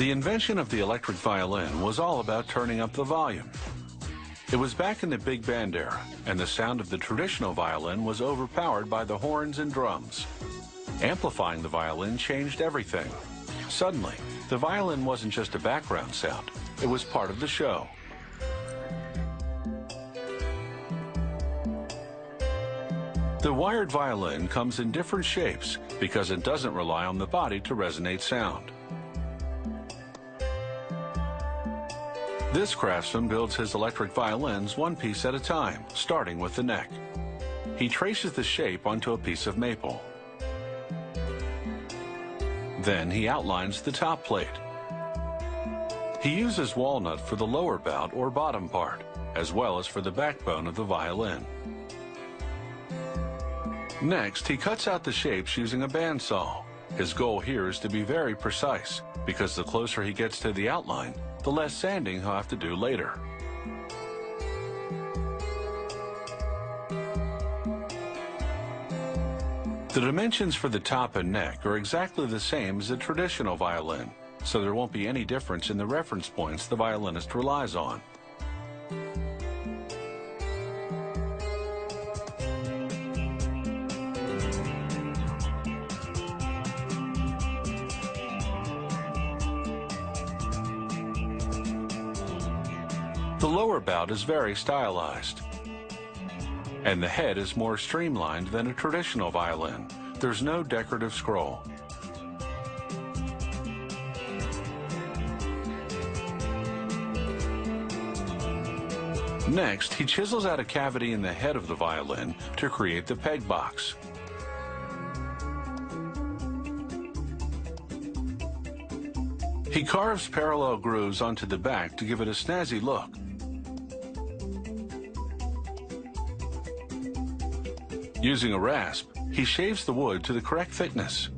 The invention of the electric violin was all about turning up the volume. It was back in the big band era, and the sound of the traditional violin was overpowered by the horns and drums. Amplifying the violin changed everything. Suddenly, the violin wasn't just a background sound, it was part of the show. The wired violin comes in different shapes because it doesn't rely on the body to resonate sound. This craftsman builds his electric violins one piece at a time, starting with the neck. He traces the shape onto a piece of maple. Then he outlines the top plate. He uses walnut for the lower bout or bottom part, as well as for the backbone of the violin. Next, he cuts out the shapes using a bandsaw. His goal here is to be very precise, because the closer he gets to the outline, the less sanding he'll have to do later. The dimensions for the top and neck are exactly the same as a traditional violin, so there won't be any difference in the reference points the violinist relies on. The lower bout is very stylized, and the head is more streamlined than a traditional violin. There's no decorative scroll. Next, he chisels out a cavity in the head of the violin to create the peg box. He carves parallel grooves onto the back to give it a snazzy look. Using a rasp, he shaves the wood to the correct thickness.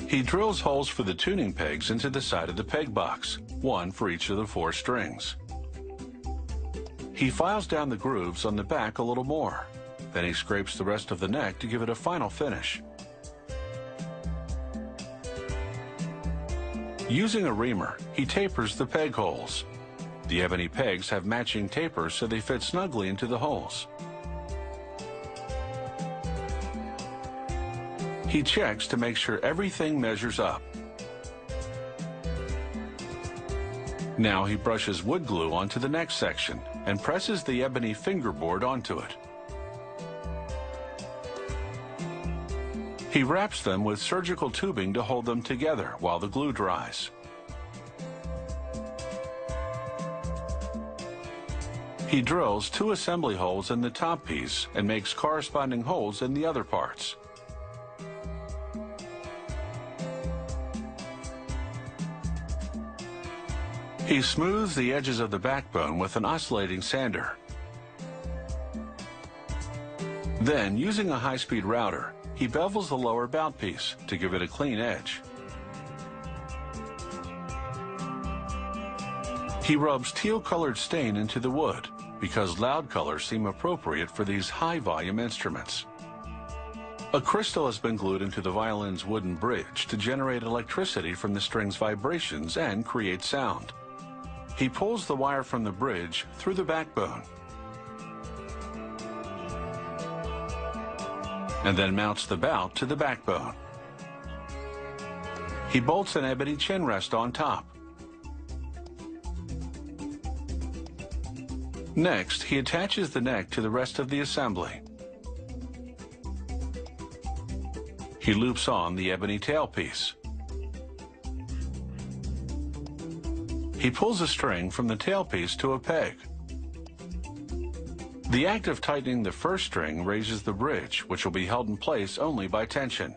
He drills holes for the tuning pegs into the side of the peg box, one for each of the 4 strings. He files down the grooves on the back a little more. Then he scrapes the rest of the neck to give it a final finish. Using a reamer, he tapers the peg holes. The ebony pegs have matching tapers so they fit snugly into the holes. He checks to make sure everything measures up. Now he brushes wood glue onto the next section and presses the ebony fingerboard onto it. He wraps them with surgical tubing to hold them together while the glue dries. He drills 2 assembly holes in the top piece and makes corresponding holes in the other parts. He smooths the edges of the backbone with an oscillating sander. Then, using a high-speed router, he bevels the lower bout piece to give it a clean edge. He rubs teal-colored stain into the wood because loud colors seem appropriate for these high-volume instruments. A crystal has been glued into the violin's wooden bridge to generate electricity from the string's vibrations and create sound. He pulls the wire from the bridge through the backbone and then mounts the bout to the backbone. He bolts an ebony chin rest on top. Next, he attaches the neck to the rest of the assembly. He loops on the ebony tailpiece. He pulls a string from the tailpiece to a peg. The act of tightening the first string raises the bridge, which will be held in place only by tension.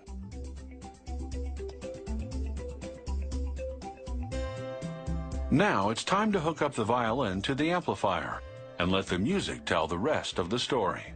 Now it's time to hook up the violin to the amplifier and let the music tell the rest of the story.